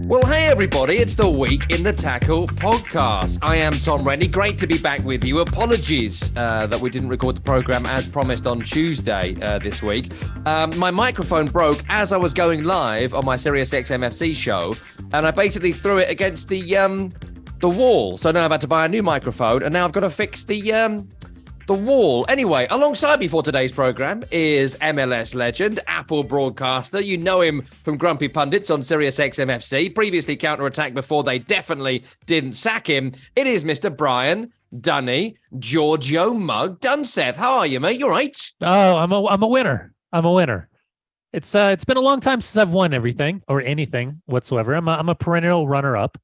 Well, hey everybody, it's the Week in the Tackle podcast. I am Tom Rennie. Great to be back with you. Apologies that we didn't record the program as promised on Tuesday this week. My microphone broke as I was going live on my SiriusXM FC show, and I basically threw it against the wall. So now I've had to buy a new microphone, and now I've got to fix the wall. Anyway, alongside me for today's program is MLS legend, Apple broadcaster. You know him from Grumpy Pundits on SiriusXM FC, previously Counterattack before they definitely didn't sack him. It is Mr. Brian Dunny, Giorgio Mug Dunseth. How are you, mate? You all right? Oh, I'm a winner. I'm a winner. It's been a long time since I've won everything or anything whatsoever. I'm a perennial runner-up.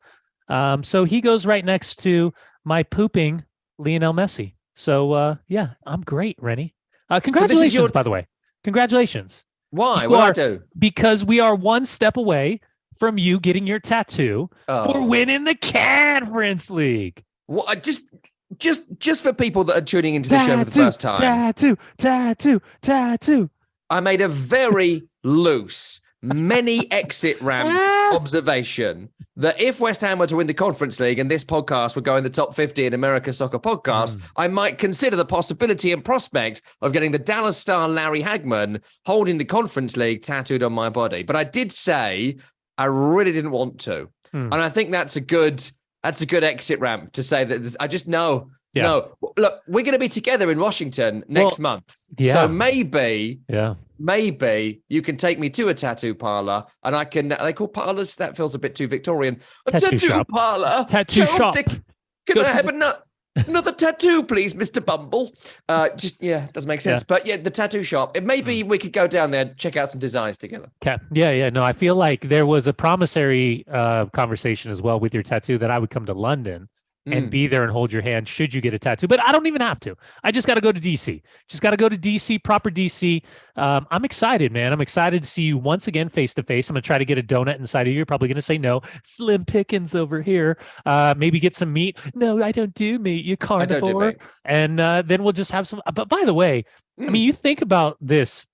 So he goes right next to my pooping Lionel Messi. So, yeah, I'm great, Rennie. Congratulations, by the way. Congratulations. Why? What did I do? Because we are one step away from you getting your tattoo for winning the Conference League. What? Just for people that are tuning into the show for the first time. Tattoo. I made a very loose, many exit ramp observation that if West Ham were to win the Conference League and this podcast would go in the top 50 in America's soccer podcasts, I might consider the possibility and prospect of getting the Dallas star Larry Hagman holding the Conference League tattooed on my body. But I did say I really didn't want to. And I think that's a good exit ramp to say that I just know. Yeah. No, look, we're going to be together in Washington next month. Yeah. So maybe you can take me to a tattoo parlor and I can, they call parlors, that feels a bit too Victorian. A tattoo parlor. Tattoo shop. Can I have another tattoo, please, Mr. Bumble? Doesn't make sense. Yeah. But yeah, the tattoo shop. Maybe we could go down there, check out some designs together. Yeah. No, I feel like there was a promissory conversation as well with your tattoo that I would come to London and be there and hold your hand should you get a tattoo. But I don't even have to. I just got to go to DC. Proper DC. I'm excited, man. I'm excited to see you once again face-to-face. I'm going to try to get a donut inside of you. You're probably going to say no. Slim pickings over here. Maybe get some meat. No, I don't do meat. You carnivore. I don't do meat. And then we'll just have some. But by the way, I mean, you think about this,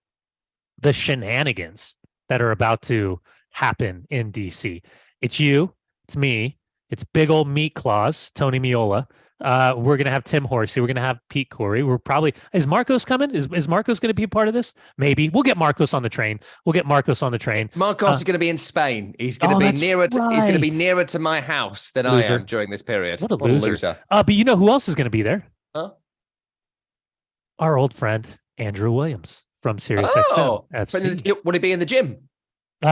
the shenanigans that are about to happen in DC. It's you. It's me. It's big old meat claws, Tony Miola. We're going to have Tim Horsey. We're going to have Pete Corey. Is Marcos coming? Is Marcos going to be a part of this? Maybe. We'll get Marcos on the train. Marcos is going to be in Spain. He's going to be nearer to, he's going to be nearer to my house than I am during this period. What a loser. But you know who else is going to be there? Huh? Our old friend, Andrew Williams from SiriusXM FC. Would he be in the gym?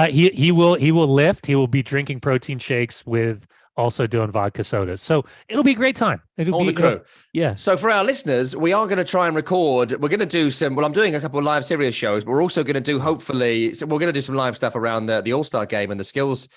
He will lift. He will be drinking protein shakes with also doing vodka sodas. So it'll be a great time. All the crew. Yeah. So for our listeners, we are going to try and record. We're going to do I'm doing a couple of live Sirius shows, but we're also going to do, we're going to do some live stuff around the All-Star game and the skills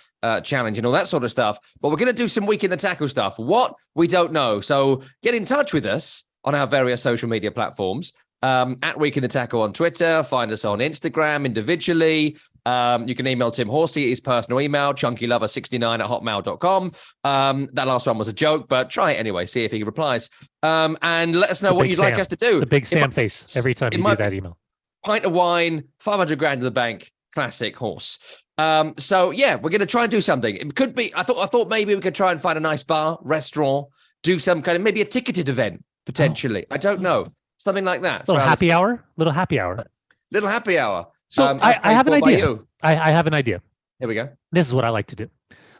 challenge and all that sort of stuff. But we're going to do some Week in the Tackle stuff. What? We don't know. So get in touch with us on our various social media platforms. At Week in the Tackle on Twitter, find us on Instagram individually. You can email Tim Horsey at his personal email, chunkylover69@hotmail.com. That last one was a joke, but try it anyway. See if he replies. And let us know what you'd like us to do. The big Sam face every time you do that email. Pint of wine, 500 grand in the bank, classic horse. So yeah, we're going to try and do something. It could be, I thought maybe we could try and find a nice bar, restaurant, do some kind of, maybe a ticketed event, potentially. I don't know. Something like that. Little happy hour. So I have an idea. I have an idea. Here we go. This is what I like to do.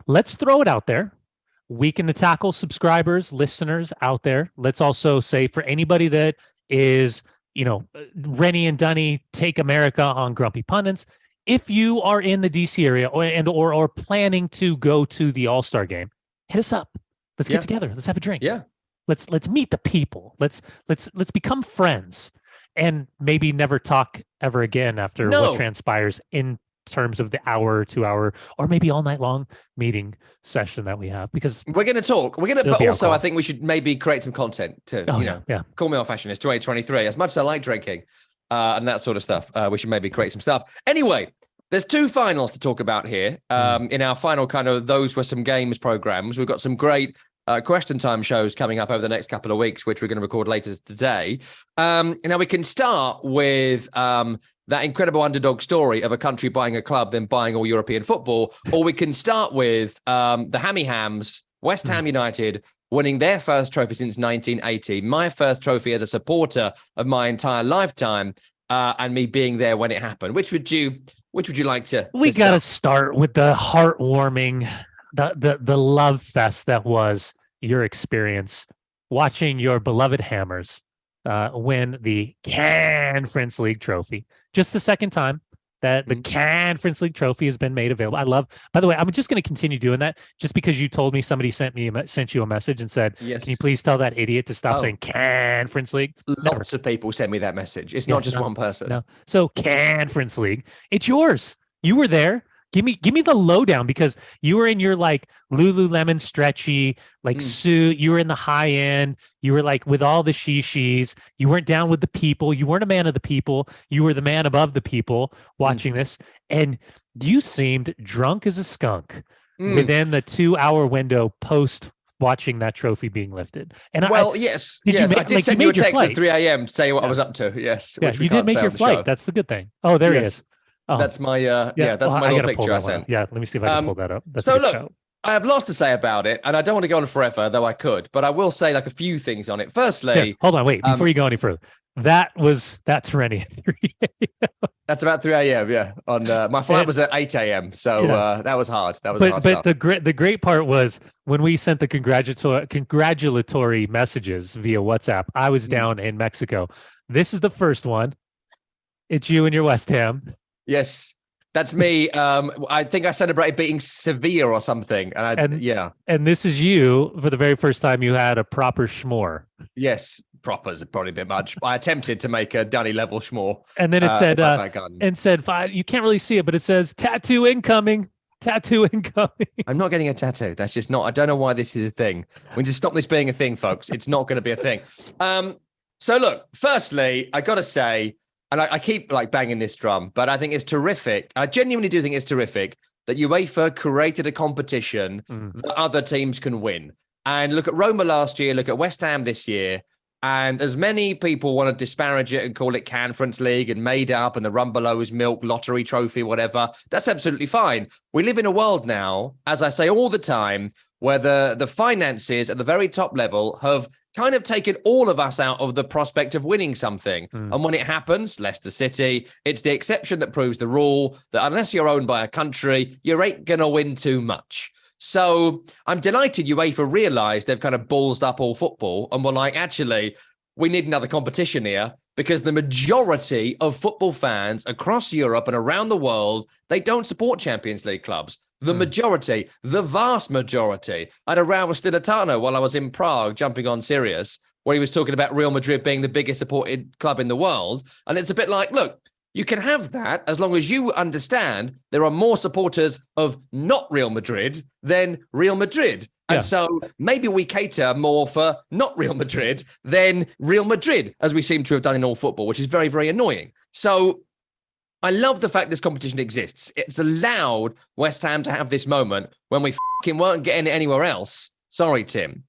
Let's throw it out there. Week in the Tackle subscribers, listeners out there. Let's also say for anybody that is, Rennie and Dunny take America on Grumpy Pundits. If you are in the DC area or planning to go to the All-Star game, hit us up. Let's get together. Let's have a drink. Yeah. Let's meet the people. Let's become friends and maybe never talk ever again after what transpires in terms of the hour, 2 hour, or maybe all night long meeting session that we have, because we're going to talk. But also alcohol. I think we should maybe create some content to, call me old-fashioned. It's 2023. As much as I like drinking and that sort of stuff, we should maybe create some stuff. Anyway, there's two finals to talk about here. In our final kind of Those Were Some Games programs, we've got some great question time shows coming up over the next couple of weeks, which we're going to record later today. Now we can start with that incredible underdog story of a country buying a club, then buying all European football, or we can start with the Hammy Hams, West Ham United, winning their first trophy since 1980, my first trophy as a supporter of my entire lifetime, and me being there when it happened. Which would you like to? We got to start with the heartwarming, the love fest that was your experience watching your beloved Hammers win the Conference League trophy. Just the second time that the Conference League trophy has been made available. By the way, I'm just going to continue doing that just because you told me somebody sent you a message and said, yes, can you please tell that idiot to stop saying Conference League? Lots of people send me that message. It's not just one person. No. So Conference League, it's yours. You were there. Give me the lowdown, because you were in your like Lululemon stretchy suit. You were in the high end. You were like with all the shishis. You weren't down with the people. You weren't a man of the people. You were the man above the people watching this. And you seemed drunk as a skunk within the 2-hour window post watching that trophy being lifted. And yes. I did send you a text at 3 a.m. to say what I was up to. Yes. Yeah, you did make your flight. That's the good thing. Oh, there he is. Oh. That's my that's my little picture I sent. Yeah, let me see if I can pull that up. That's so look, I have lots to say about it, and I don't want to go on forever, though I could, but I will say like a few things on it. Firstly, hold on, wait, before you go any further. That's Rennie at 3 a.m. That's about 3 a.m. Yeah. On my flight was at 8 a.m. So that was hard. That was hard. But the great part was when we sent the congratulatory messages via WhatsApp. I was down in Mexico. This is the first one. It's you and your West Ham. Yes, that's me. I think I celebrated beating Sevilla or something. And this is you for the very first time you had a proper schmore. Yes, proper is probably a bit much. I attempted to make a Danny level schmore. And then it said, you can't really see it, but it says tattoo incoming. Tattoo incoming. I'm not getting a tattoo. That's just not, I don't know why this is a thing. We need to stop this being a thing, folks. It's not going to be a thing. So look, firstly, I got to say, and I keep like banging this drum, but I think it's terrific. I genuinely do think it's terrific that UEFA created a competition that other teams can win. And look at Roma last year, look at West Ham this year. And as many people want to disparage it and call it Conference League and made up and the run below is milk, lottery trophy, whatever, that's absolutely fine. We live in a world now, as I say all the time, where the finances at the very top level have kind of taken all of us out of the prospect of winning something. And when it happens, Leicester City, it's the exception that proves the rule that unless you're owned by a country, you ain't going to win too much. So I'm delighted UEFA realised they've kind of ballsed up all football and were like, actually, we need another competition here, because the majority of football fans across Europe and around the world, they don't support Champions League clubs. The majority, the vast majority. I had a row with Stilatano while I was in Prague jumping on Sirius, where he was talking about Real Madrid being the biggest supported club in the world. And it's a bit like, look, you can have that as long as you understand there are more supporters of not Real Madrid than Real Madrid. And so maybe we cater more for not Real Madrid than Real Madrid, as we seem to have done in all football, which is very, very annoying. So I love the fact this competition exists. It's allowed West Ham to have this moment when we weren't getting it anywhere else. Sorry, Tim.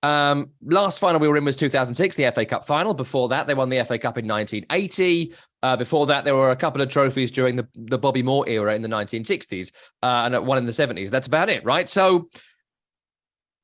Last final we were in was 2006, the FA Cup final. Before that, they won the FA Cup in 1980. Before that, there were a couple of trophies during the Bobby Moore era in the 1960s and one in the 70s. That's about it, right? So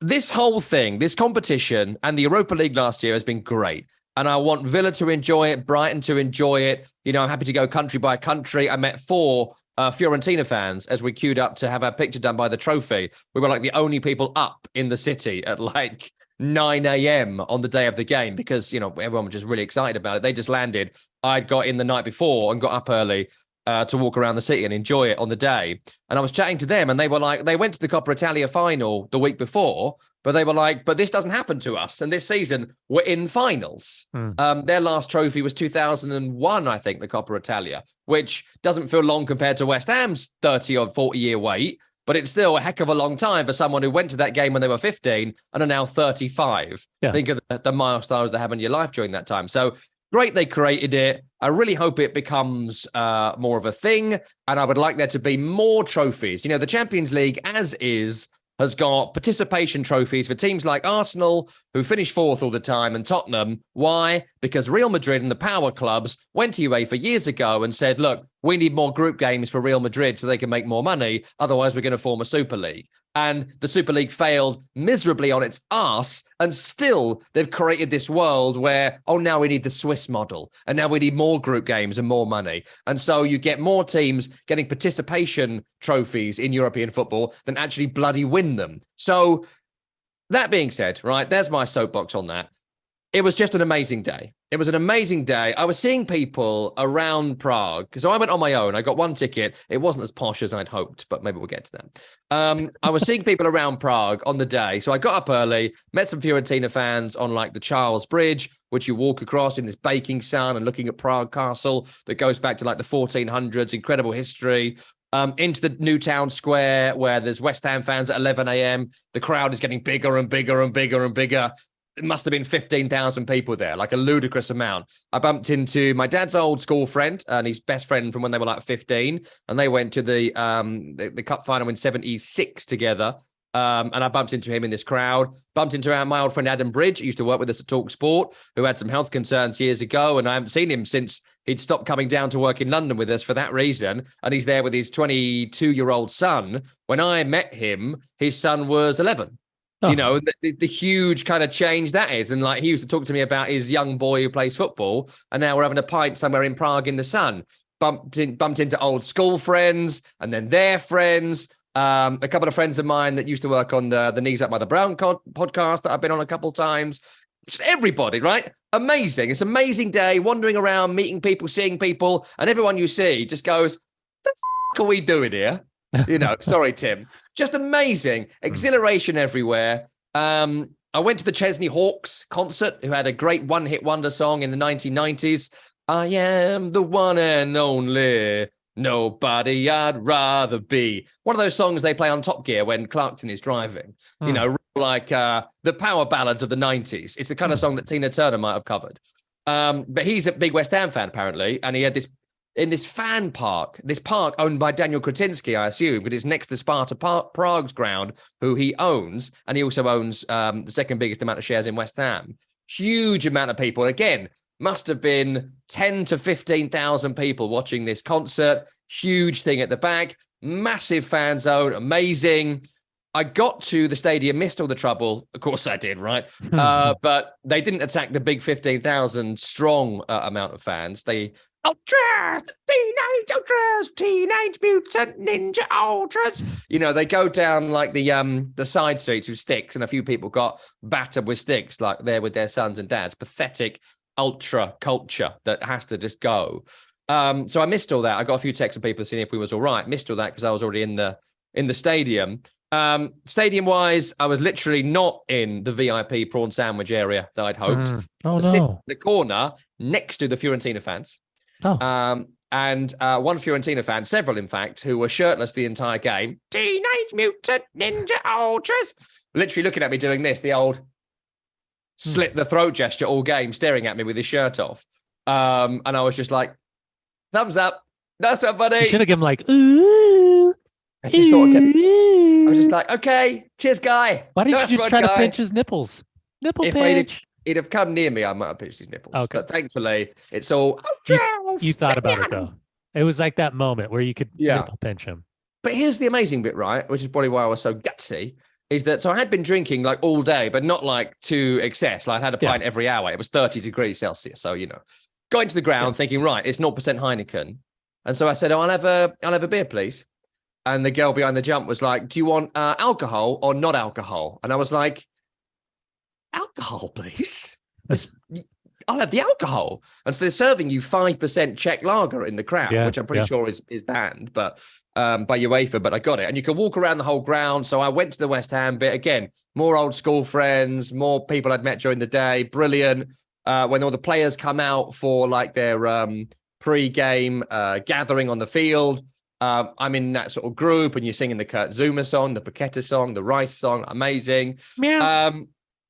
this whole thing, this competition and the Europa League last year has been great. And I want Villa to enjoy it, Brighton to enjoy it. You know, I'm happy to go country by country. I met 4 Fiorentina fans as we queued up to have our picture done by the trophy. We were like the only people up in the city at like 9 a.m. on the day of the game because, you know, everyone was just really excited about it. They just landed. I'd got in the night before and got up early to walk around the city and enjoy it on the day. And I was chatting to them and they were like, they went to the Coppa Italia final the week before, but they were like, but this doesn't happen to us. And this season we're in finals. Their last trophy was 2001, I think, the Coppa Italia, which doesn't feel long compared to West Ham's 30 or 40 year wait, but it's still a heck of a long time for someone who went to that game when they were 15 and are now 35. Think of the milestones they have in your life during that time. So great they created it. I really hope it becomes more of a thing. And I would like there to be more trophies. You know, the Champions League as is has got participation trophies for teams like Arsenal, who finish fourth all the time, and Tottenham. Why? Because Real Madrid and the power clubs went to UEFA years ago and said, look, we need more group games for Real Madrid so they can make more money. Otherwise, we're going to form a Super League. And the Super League failed miserably on its arse. And still, they've created this world where, oh, now we need the Swiss model. And now we need more group games and more money. And so you get more teams getting participation trophies in European football than actually bloody win them. So that being said, right, there's my soapbox on that. It was just an amazing day. It was an amazing day. I was seeing people around Prague. So I went on my own. I got one ticket. It wasn't as posh as I'd hoped, but maybe we'll get to that. I was seeing people around Prague on the day. So I got up early, met some Fiorentina fans on like the Charles Bridge, which you walk across in this baking sun and looking at Prague Castle that goes back to like the 1400s, incredible history. Into the new town square where there's West Ham fans at 11 a.m. The crowd is getting bigger and bigger and bigger and bigger. It must have been 15,000 people there, like a ludicrous amount. I bumped into my dad's old school friend and his best friend from when they were like 15, and they went to the cup final in 76 together. And I bumped into him in this crowd. Bumped into my old friend Adam Bridge, who used to work with us at Talk Sport, who had some health concerns years ago, and I haven't seen him since he'd stopped coming down to work in London with us for that reason. And he's there with his 22-year-old son. When I met him, his son was 11. Oh. You know, the huge kind of change that is. And like he used to talk to me about his young boy who plays football, and now we're having a pint somewhere in Prague in the sun. Bumped into old school friends and then their friends. A couple of friends of mine that used to work on the Knees Up by the Brown podcast that I've been on a couple of times. Just everybody, right? Amazing. It's an amazing day, wandering around, meeting people, seeing people, and everyone you see just goes, the f*** are we doing here? You know, sorry, Tim. Just amazing. Exhilaration everywhere. I went to the Chesney Hawkes concert, who had a great one-hit wonder song in the 1990s. I am the one and only. Nobody I'd rather be. One of those songs they play on Top Gear when Clarkson is driving. You know, like the power ballads of the 90s. It's the kind of song that Tina Turner might have covered. But he's a big West Ham fan, apparently. And he had this in this fan park, this park owned by Daniel Kretinsky, I assume, but it's next to Sparta Prague's ground, who he owns. And he also owns the second biggest amount of shares in West Ham. Huge amount of people. Again, must have been 10 to 15,000 people watching this concert. Huge thing at the back. Massive fan zone. Amazing. I got to the stadium, missed all the trouble. Of course I did, right? But they didn't attack the big 15,000 strong amount of fans. They Ultras, Teenage Mutant Ninja Ultras. You know, they go down like the side streets with sticks, and a few people got battered with sticks, like there with their sons and dads. Pathetic ultra culture that has to just go. So I missed all that. I got a few texts from people seeing if we was all right. Missed all that because I was already in the stadium. Stadium wise, I was literally not in the VIP prawn sandwich area that I'd hoped. Oh no! In the corner next to the Fiorentina fans. And one Fiorentina fan, several in fact, who were shirtless the entire game. Teenage Mutant Ninja Ultras. Literally looking at me doing this, the old slit the throat gesture all game, staring at me with his shirt off. And I was just like, thumbs up. That's what, buddy. You should have given like, ooh. I just thought, I was just like, okay, cheers, guy. Why didn't you just try to pinch his nipples? Nipple pinch. He'd have come near me, I might have pinched his nipples. Okay. But thankfully, it's all... You thought about it, though. It was like that moment where you could nipple pinch him. But here's the amazing bit, right? Which is probably why I was so gutsy, is that, so I had been drinking like all day, but not like to excess. Like I had a pint every hour. It was 30 degrees Celsius. So, you know, got into the ground thinking, right, it's 0% Heineken. And so I said, I'll have a beer, please. And the girl behind the jump was like, do you want alcohol or not alcohol? And I was like, alcohol, please. I'll have the alcohol. And so they're serving you 5% Czech lager in the crowd, which I'm pretty sure is banned, but by UEFA, but I got it. And you can walk around the whole ground. So I went to the West Ham bit. Again, more old school friends, more people I'd met during the day. Brilliant. When all the players come out for like their pre-game gathering on the field, I'm in that sort of group, and you're singing the Kurt Zuma song, the Paqueta song, the Rice song. Amazing. Yeah,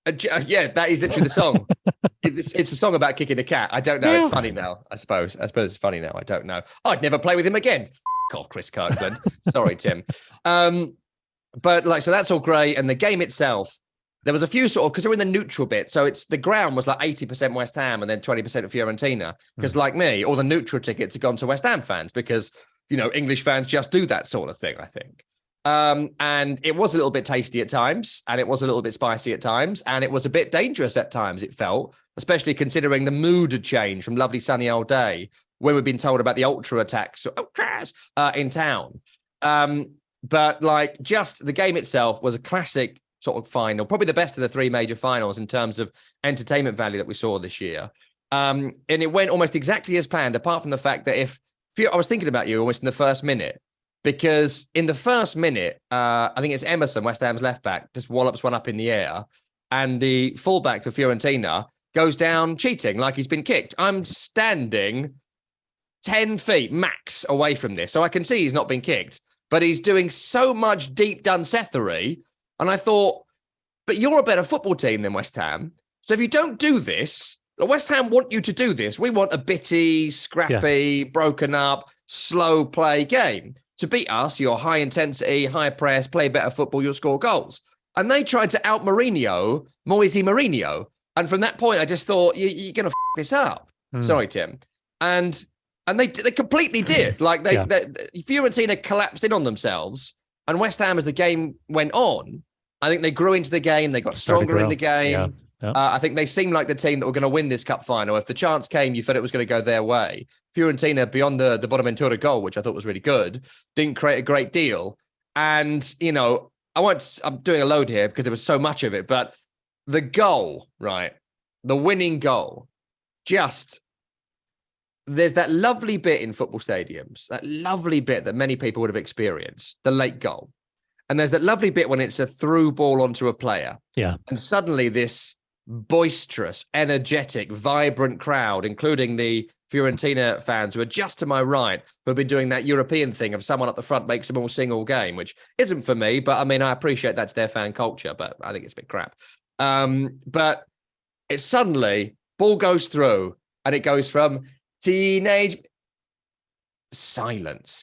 that is literally the song. It's a song about kicking a cat. I don't know. It's funny now, I suppose. It's funny now. I don't know. I'd never play with him again. F*** off, Chris Kirkland. Sorry, Tim. But so that's all great. And the game itself, there was a few sort of, because we're in the neutral bit. So the ground was like 80% West Ham and then 20% of Fiorentina. Because like me, all the neutral tickets have gone to West Ham fans because, English fans just do that sort of thing, I think. And it was a little bit tasty at times, and it was a little bit spicy at times, and it was a bit dangerous at times, it felt, especially considering the mood had changed from lovely sunny old day when we've been told about the ultras in town. But just the game itself was a classic sort of final, probably the best of the three major finals in terms of entertainment value that we saw this year. And it went almost exactly as planned, apart from the fact that I was thinking about you almost in the first minute, because in the first minute, I think it's Emerson, West Ham's left back, just wallops one up in the air, and the fullback for Fiorentina goes down cheating like he's been kicked. I'm standing 10 feet max away from this, so I can see he's not been kicked, but he's doing so much deep dunsethery. And I thought, but you're a better football team than West Ham. So if you don't do this, West Ham want you to do this. We want a bitty, scrappy, broken up, slow play game. To beat us, you're high intensity, high press, play better football, you'll score goals. And they tried to out Mourinho, Mourinho. And from that point, I just thought, you're going to this up. Sorry, Tim. And they completely did. Fiorentina collapsed in on themselves. And West Ham, as the game went on, I think they grew into the game. They got stronger in the game. Yeah. I think they seemed like the team that were going to win this cup final. If the chance came, you felt it was going to go their way. Fiorentina, beyond the Bonaventura goal, which I thought was really good, didn't create a great deal. And, I'm doing a load here because there was so much of it, but the goal, right? The winning goal, there's that lovely bit in football stadiums, that lovely bit that many people would have experienced, the late goal. And there's that lovely bit when it's a through ball onto a player. Yeah. And suddenly this boisterous, energetic, vibrant crowd, including the Fiorentina fans who are just to my right, who have been doing that European thing of someone up the front makes them all sing all game, which isn't for me, but I mean, I appreciate that's their fan culture, but I think it's a bit crap. But it's suddenly, ball goes through, and it goes from teenage silence.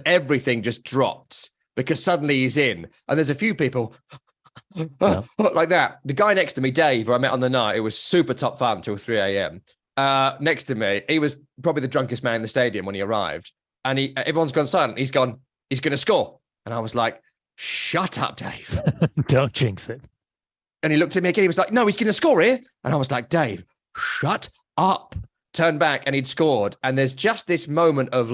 Everything just dropped because suddenly he's in, and there's a few people like that. The guy next to me, Dave, who I met on the night, it was super top fun till 3 a.m. Next to me, he was probably the drunkest man in the stadium when he arrived, and everyone's gone silent. He's going to score, and I was like, "Shut up, Dave! Don't jinx it." And he looked at me again. He was like, "No, he's going to score here," and I was like, "Dave, shut up!" Turned back, and he'd scored. And there's just this moment of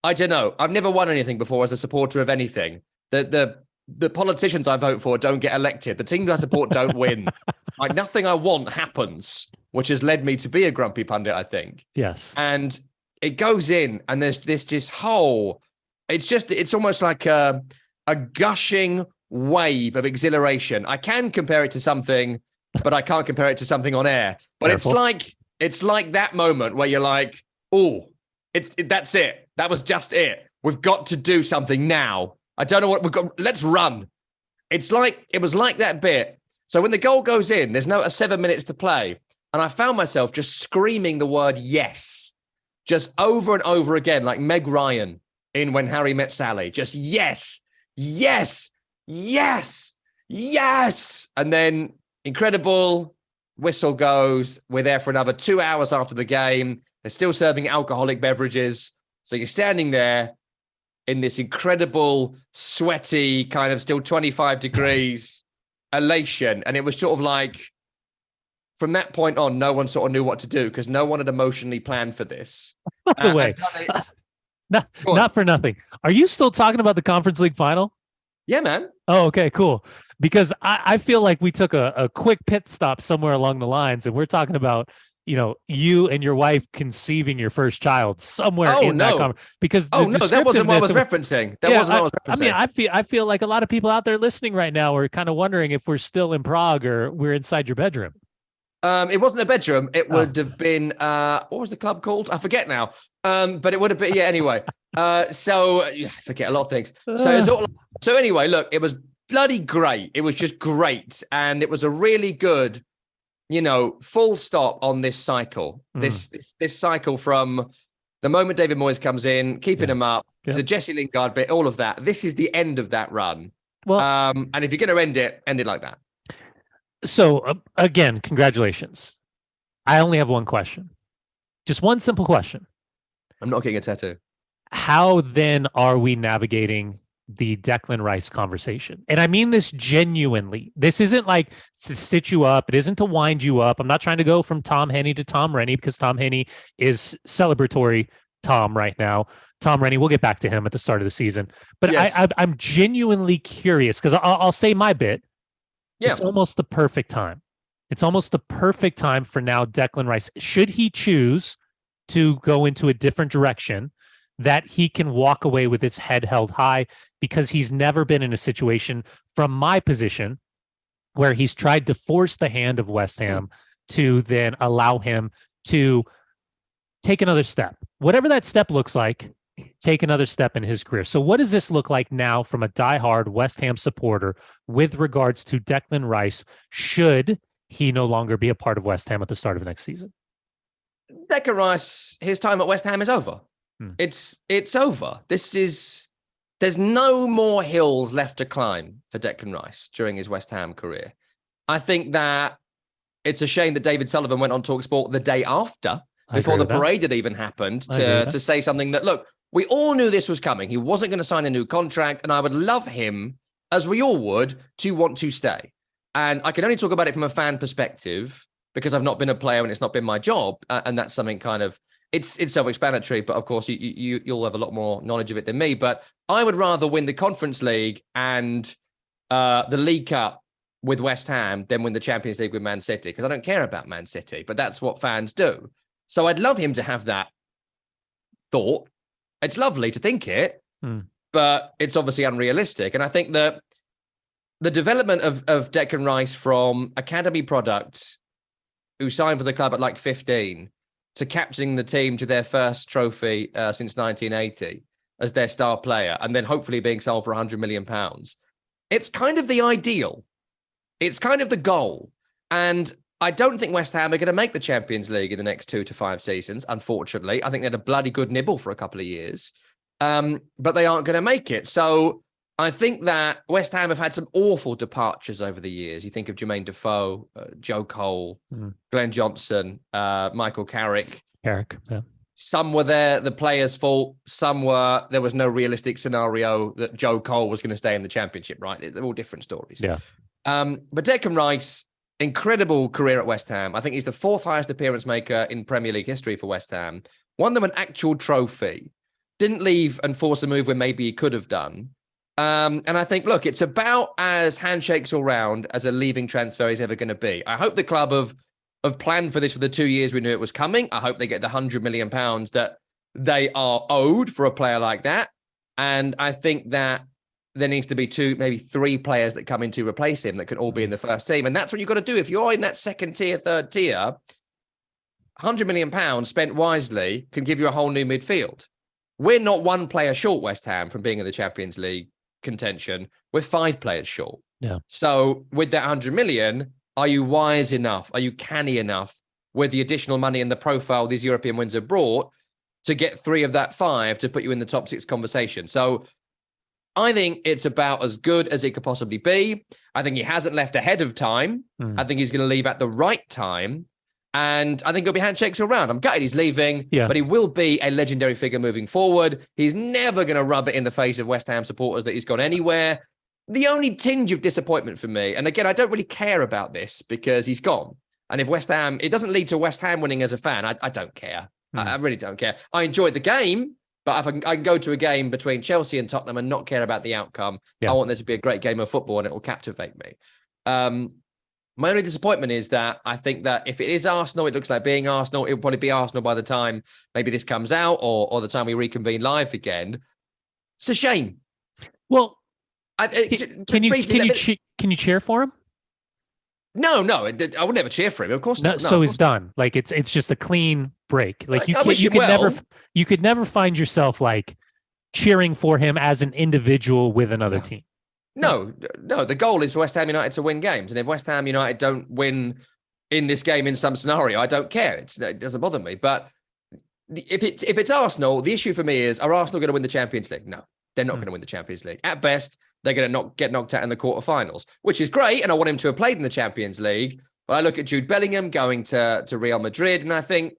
I don't know. I've never won anything before as a supporter of anything. The politicians I vote for don't get elected. The teams I support don't win. Nothing I want happens, which has led me to be a grumpy pundit, I think. Yes. And it goes in, and there's this whole, it's almost like a gushing wave of exhilaration. I can compare it to something, but I can't compare it to something on air. But Careful. It's like that moment where you're like, oh, that's it. That was just it. We've got to do something now. I don't know what we've got. Let's run. It was like that bit. So when the goal goes in, there's 7 minutes to play. And I found myself just screaming the word yes, just over and over again, like Meg Ryan in When Harry Met Sally. Just yes, yes, yes, yes. And then incredible whistle goes. We're there for another 2 hours after the game. They're still serving alcoholic beverages. So you're standing there in this incredible, sweaty, kind of still 25 degrees elation. And it was sort of like, from that point on, no one sort of knew what to do because no one had emotionally planned for this. By the way, not for nothing. Are you still talking about the Conference League final? Yeah, man. Oh, okay, cool. Because I feel like we took a quick pit stop somewhere along the lines, and we're talking about, you and your wife conceiving your first child somewhere that conference. Because that wasn't what I was referencing. I mean, I feel like a lot of people out there listening right now are kind of wondering if we're still in Prague or we're inside your bedroom. It wasn't a bedroom. It would have been, what was the club called? I forget now. But it would have been, anyway. So I forget a lot of things. So anyway, look, it was bloody great. It was just great. And it was a really good, full stop on this cycle. This cycle from the moment David Moyes comes in, keeping him up, the Jesse Lingard bit, all of that. This is the end of that run. Well, and if you're going to end it like that. so again, congratulations. I only have one question. Just one simple question. I'm not getting a tattoo. How then are we navigating the Declan Rice conversation? And I mean this genuinely. This isn't like to stitch you up. It isn't to wind you up. I'm not trying to go from Tom Henney to Tom Rennie because Tom Henney is celebratory Tom right now. Tom Rennie, we'll get back to him at the start of the season. But yes. I'm genuinely curious because I'll say my bit. Yeah. It's almost the perfect time. It's almost the perfect time for now Declan Rice. Should he choose to go into a different direction, that he can walk away with his head held high, because he's never been in a situation from my position where he's tried to force the hand of West Ham to then allow him to take another step. Whatever that step looks like, take another step in his career. So what does this look like now from a diehard West Ham supporter with regards to Declan Rice, should he no longer be a part of West Ham at the start of next season? Declan Rice, his time at West Ham is over. It's over. There's no more hills left to climb for Declan Rice during his West Ham career. I think that it's a shame that David Sullivan went on TalkSport the day after, before the parade had even happened, to say something that, look, we all knew this was coming. He wasn't going to sign a new contract, and I would love him, as we all would, to want to stay. And I can only talk about it from a fan perspective because I've not been a player and it's not been my job. And that's something kind of, it's self-explanatory, but of course you'll have a lot more knowledge of it than me. But I would rather win the Conference League and the League Cup with West Ham than win the Champions League with Man City, because I don't care about Man City, but that's what fans do. So I'd love him to have that thought. It's lovely to think it, but it's obviously unrealistic. And I think that the development of Declan Rice from academy product who signed for the club at like 15 to captaining the team to their first trophy since 1980 as their star player, and then hopefully being sold for £100 million. It's kind of the ideal. It's kind of the goal. And I don't think West Ham are going to make the Champions League in the next 2 to 5 seasons, unfortunately. I think they had a bloody good nibble for a couple of years, but they aren't going to make it. So I think that West Ham have had some awful departures over the years. You think of Jermaine Defoe, Joe Cole, Glenn Johnson, Michael Carrick. Yeah. Some were the players' fault. Some were, there was no realistic scenario that Joe Cole was going to stay in the Championship, right? They're all different stories. Yeah. But Declan Rice, incredible career at West Ham. I think he's the 4th highest appearance maker in Premier League history for West Ham. Won them an actual trophy. Didn't leave and force a move when maybe he could have done. And I think, look, it's about as handshakes all round as a leaving transfer is ever going to be. I hope the club have planned for this for the 2 years we knew it was coming. I hope they get the £100 million that they are owed for a player like that. And I think that there needs to be 2, maybe 3 players that come in to replace him that can all be in the first team. And that's what you've got to do. If you're in that second tier, third tier, £100 million spent wisely can give you a whole new midfield. We're not 1 player short, West Ham, from being in the Champions League contention. We're 5 players short. Yeah. So with that 100 million, are you wise enough? Are you canny enough with the additional money and the profile these European wins have brought to get 3 of that 5 to put you in the top 6 conversation? So I think it's about as good as it could possibly be. I think he hasn't left ahead of time. I think he's going to leave at the right time. And I think it'll be handshakes around. I'm gutted he's leaving, but he will be a legendary figure moving forward. He's never going to rub it in the face of West Ham supporters that he's gone anywhere. The only tinge of disappointment for me, and again, I don't really care about this because he's gone. And if West Ham, it doesn't lead to West Ham winning as a fan, I don't care. I really don't care. I enjoyed the game, but if I can go to a game between Chelsea and Tottenham and not care about the outcome, I want there to be a great game of football and it will captivate me. My only disappointment is that I think that if it is Arsenal, it looks like being Arsenal, it will probably be Arsenal by the time maybe this comes out or the time we reconvene live again. It's a shame. Well, can you cheer for him? No, I would never cheer for him. Of course not. So he's done. Like it's just a clean break. Like you could never find yourself like cheering for him as an individual with another team. No. The goal is for West Ham United to win games. And if West Ham United don't win in this game in some scenario, I don't care. It doesn't bother me. But if it's Arsenal, the issue for me is, are Arsenal going to win the Champions League? No, they're not going to win the Champions League. At best, they're going to get knocked out in the quarterfinals, which is great. And I want him to have played in the Champions League. But I look at Jude Bellingham going to Real Madrid, and I think,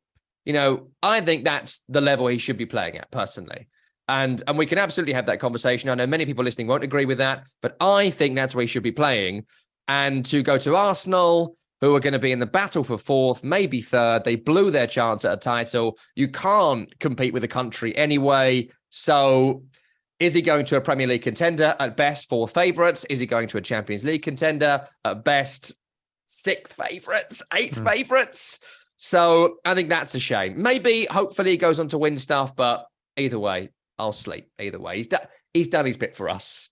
I think that's the level he should be playing at, personally. And we can absolutely have that conversation. I know many people listening won't agree with that, but I think that's where he should be playing. And to go to Arsenal, who are going to be in the battle for fourth, maybe third, they blew their chance at a title. You can't compete with the country anyway. So is he going to a Premier League contender? At best, fourth favourites. Is he going to a Champions League contender? At best, sixth favourites, eighth favourites. So I think that's a shame. Maybe, hopefully, he goes on to win stuff, but either way, I'll sleep. Either way, he's done his bit for us.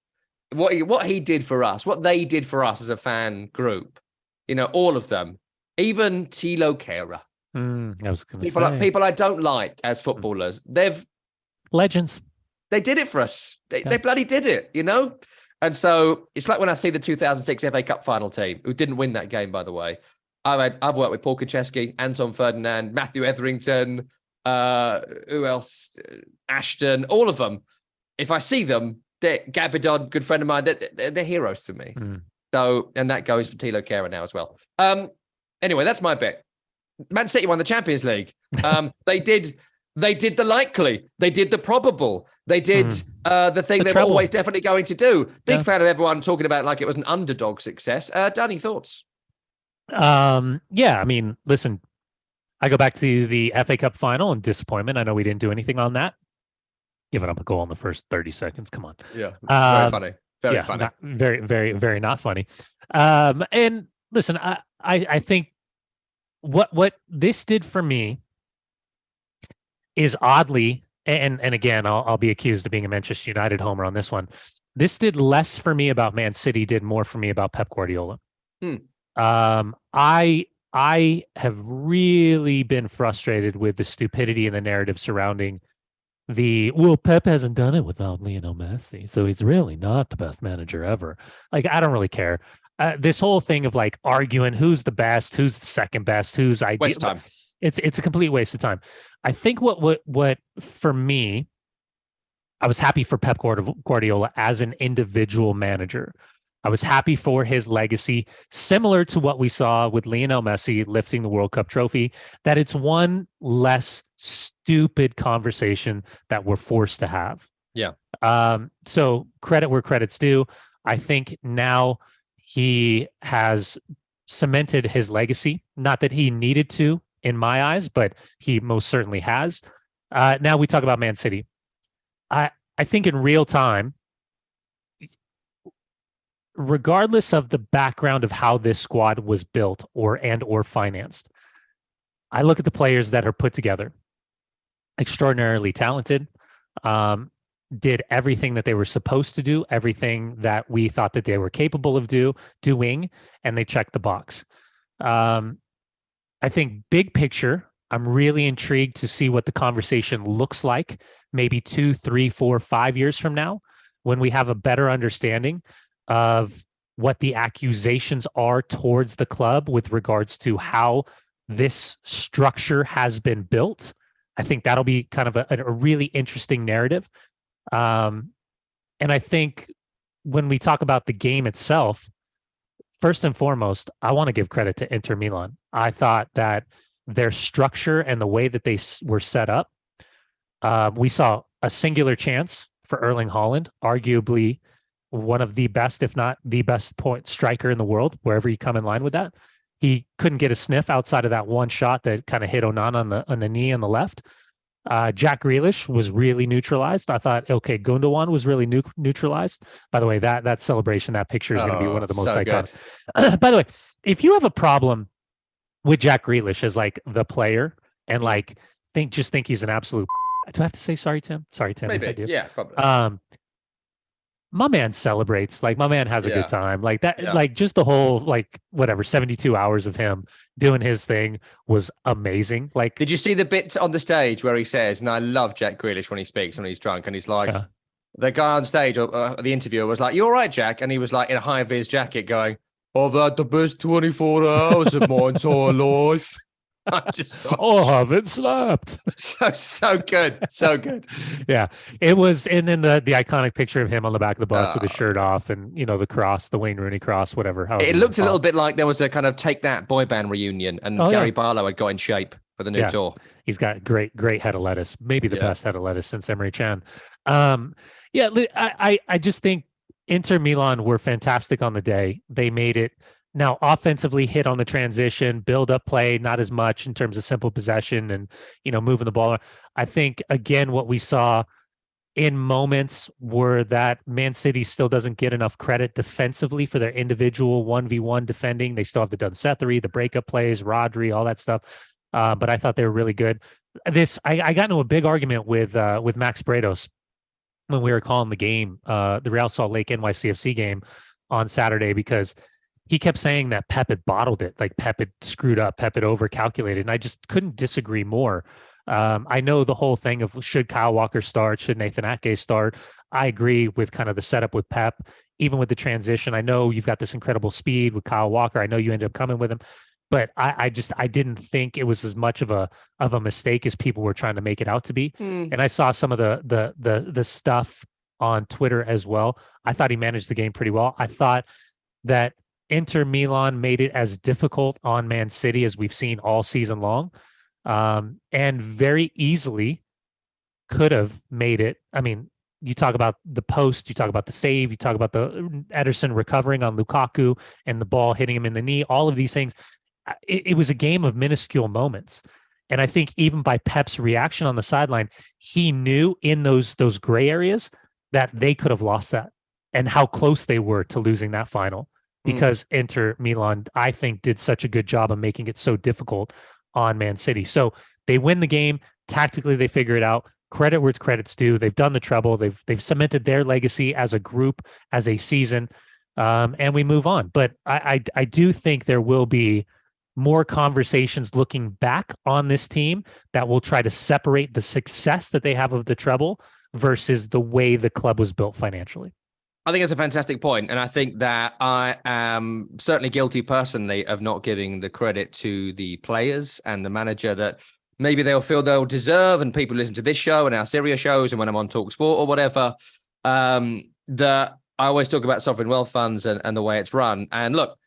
What he did for us, what they did for us as a fan group, all of them, even Thilo Kehrer. I was going to say people I don't like as footballers. They've legends. They did it for us. They bloody did it, And so it's like when I see the 2006 FA Cup final team, who didn't win that game, by the way. I've worked with Paul Kaczewski, Anton Ferdinand, Matthew Etherington, who else? Ashton, all of them. If I see them, Gabidon, good friend of mine, they're heroes to me. So, and that goes for Thilo Kehrer now as well. Anyway, that's my bit. Man City won the Champions League. They did the likely. They did the probable. They did the thing they're always definitely going to do. Big fan of everyone talking about it like it was an underdog success. Danny, thoughts? Yeah, I mean, listen, I go back to the FA Cup final and disappointment. I know we didn't do anything on that. Giving up a goal in the first 30 seconds. Come on. Yeah. Very funny. Very funny. Very, very, very not funny. And listen, I think what this did for me is oddly, and again, I'll be accused of being a Manchester United homer on this one. This did less for me about Man City, did more for me about Pep Guardiola. I have really been frustrated with the stupidity and the narrative surrounding Pep hasn't done it without Lionel Messi, so he's really not the best manager ever. Like, I don't really care. This whole thing of like arguing who's the best, who's the second best, who's ideal. Waste time. It's a complete waste of time. I think what for me, I was happy for Pep Guardiola as an individual manager. I was happy for his legacy, similar to what we saw with Lionel Messi lifting the World Cup trophy, that it's one less stupid conversation that we're forced to have. Yeah. So credit where credit's due. I think now he has cemented his legacy. Not that he needed to, in my eyes, but he most certainly has. Now we talk about Man City. I think in real time, regardless of the background of how this squad was built or financed, I look at the players that are put together, extraordinarily talented, did everything that they were supposed to do, everything that we thought that they were capable of doing, and they checked the box. I think big picture, I'm really intrigued to see what the conversation looks like maybe 2, 3, 4, 5 years from now, when we have a better understanding of what the accusations are towards the club with regards to how this structure has been built. I think that'll be kind of a really interesting narrative. And I think when we talk about the game itself, first and foremost, I want to give credit to Inter Milan. I thought that their structure and the way that they were set up, we saw a singular chance for Erling Haaland, arguably one of the best, if not the best point striker in the world, wherever you come in line with that. He couldn't get a sniff outside of that one shot that kind of hit Onana on the knee on the left. Jack Grealish was really neutralized. I thought, okay, Gundogan was really neutralized. By the way, that celebration, that picture is going to be one of the most iconic. By the way, if you have a problem with Jack Grealish as like the player and like think he's an absolute, do I have to say sorry, Tim? Sorry, Tim. Maybe. I do. Yeah, probably. My man celebrates, like my man has a good time, like that, like just the whole, like whatever, 72 hours of him doing his thing was amazing. Like, did you see the bit on the stage where he says, and I love Jack Grealish when he speaks, when he's drunk, and he's like, the guy on stage, the interviewer was like, "You all right, Jack?" And he was like in a high-vis jacket going, "I've had the best 24 hours of my entire life." I just thought, oh, have it slapped. so good. So good. Yeah, it was. And then the iconic picture of him on the back of the bus with his Uh, shirt off and, the cross, the Wayne Rooney cross, whatever. However it you want looked to a call little it. bit like there was a kind of Take That boy band reunion and Oh, yeah. Gary Barlow had got in shape for the new Yeah. tour. He's got great head of lettuce. Maybe the Yeah. best head of lettuce since Emery Chan. Yeah, I just think Inter Milan were fantastic on the day. They made it. Now, offensively, hit on the transition, build up play, not as much in terms of simple possession and, moving the ball. I think, again, what we saw in moments were that Man City still doesn't get enough credit defensively for their individual 1v1 defending. They still have the Dunsethery, the breakup plays, Rodri, all that stuff. But I thought they were really good. I got into a big argument with Max Bredos when we were calling the game, the Real Salt Lake NYCFC game on Saturday, because he kept saying that Pep had bottled it, like Pep had screwed up, Pep had overcalculated, and I just couldn't disagree more. I know the whole thing of should Kyle Walker start, should Nathan Ake start. I agree with kind of the setup with Pep, even with the transition. I know you've got this incredible speed with Kyle Walker. I know you ended up coming with him, but I didn't think it was as much of a mistake as people were trying to make it out to be. And I saw some of the stuff on Twitter as well. I thought he managed the game pretty well. I thought that Inter Milan made it as difficult on Man City as we've seen all season long, and very easily could have made it. I mean, you talk about the post, you talk about the save, you talk about the Ederson recovering on Lukaku and the ball hitting him in the knee, all of these things. It was a game of minuscule moments. And I think even by Pep's reaction on the sideline, he knew in those gray areas that they could have lost that and how close they were to losing that final, because Inter Milan, I think, did such a good job of making it so difficult on Man City. So they win the game. Tactically, they figure it out. Credit where credit's due. They've done the treble. They've cemented their legacy as a group, as a season, and we move on. But I do think there will be more conversations looking back on this team that will try to separate the success that they have of the treble versus the way the club was built financially. I think it's a fantastic point. And I think that I am certainly guilty personally of not giving the credit to the players and the manager that maybe they'll feel they'll deserve. And people listen to this show and our Syria shows and when I'm on Talk Sport or whatever, that I always talk about sovereign wealth funds and the way it's run. And look,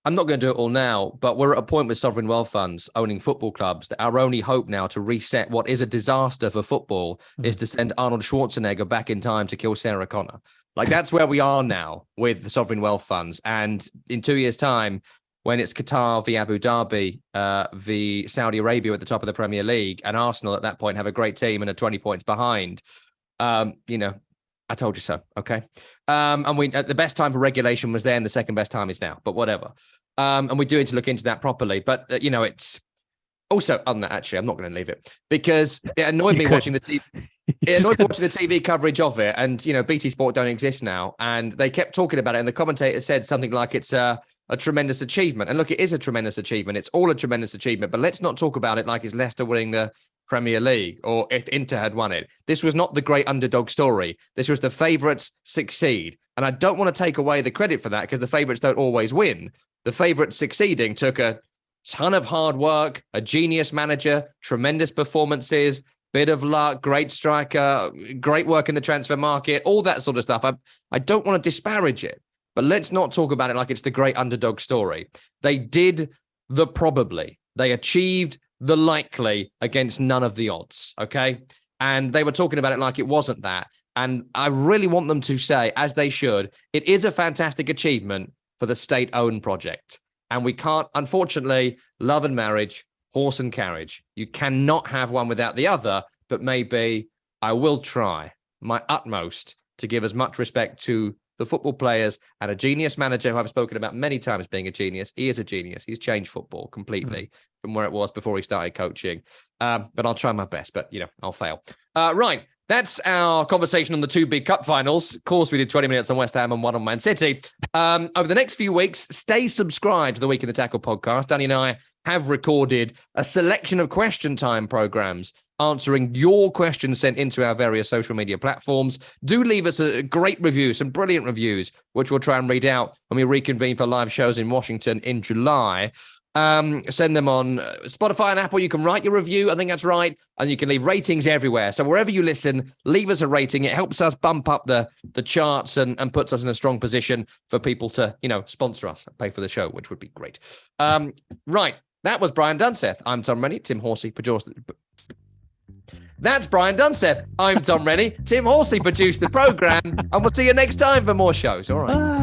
I'm not going to do it all now, but we're at a point with sovereign wealth funds owning football clubs that our only hope now to reset what is a disaster for football is to send Arnold Schwarzenegger back in time to kill Sarah Connor. Like, that's where we are now with the sovereign wealth funds. And in 2 years' time, when it's Qatar v Abu Dhabi, v Saudi Arabia at the top of the Premier League, and Arsenal at that point have a great team and are 20 points behind, I told you so. Okay. And the best time for regulation was then, the second best time is now, but whatever. And we do need to look into that properly. But, it's also on that, actually, I'm not going to leave it because it annoyed me watching the TV. It annoyed me watching the TV coverage of it. And, BT Sport don't exist now. And they kept talking about it. And the commentator said something like it's a tremendous achievement. And look, it is a tremendous achievement. It's all a tremendous achievement. But let's not talk about it like it's Leicester winning the Premier League or if Inter had won it. This was not the great underdog story. This was the favourites succeed. And I don't want to take away the credit for that because the favourites don't always win. The favourites succeeding took a ton of hard work, a genius manager, tremendous performances, bit of luck, great striker, great work in the transfer market, all that sort of stuff. I don't want to disparage it, but let's not talk about it like it's the great underdog story. They did the probably. They achieved the likely against none of the odds, okay? And they were talking about it like it wasn't that. And I really want them to say, as they should, it is a fantastic achievement for the state-owned project. And we can't, unfortunately, love and marriage, horse and carriage. You cannot have one without the other, but maybe I will try my utmost to give as much respect to the football players and a genius manager who I've spoken about many times being a genius. He is a genius. He's changed football completely from where it was before he started coaching. But I'll try my best, but, I'll fail. Right. That's our conversation on the two big cup finals. Of course, we did 20 minutes on West Ham and 1 on Man City. Over the next few weeks, stay subscribed to the Week in the Tackle podcast. Danny and I have recorded a selection of question time programs answering your questions sent into our various social media platforms. Do leave us a great review, some brilliant reviews, which we'll try and read out when we reconvene for live shows in Washington in July. Send them on Spotify and Apple. You can write your review. I think that's right. And you can leave ratings everywhere. So wherever you listen, leave us a rating. It helps us bump up the charts and puts us in a strong position for people to, sponsor us and pay for the show, which would be great. Right. That was Brian Dunseth. I'm Tom Rennie. Tim Horsey produced. That's Brian Dunseth. I'm Tom Rennie. Tim Horsey produced the program. And we'll see you next time for more shows. All right.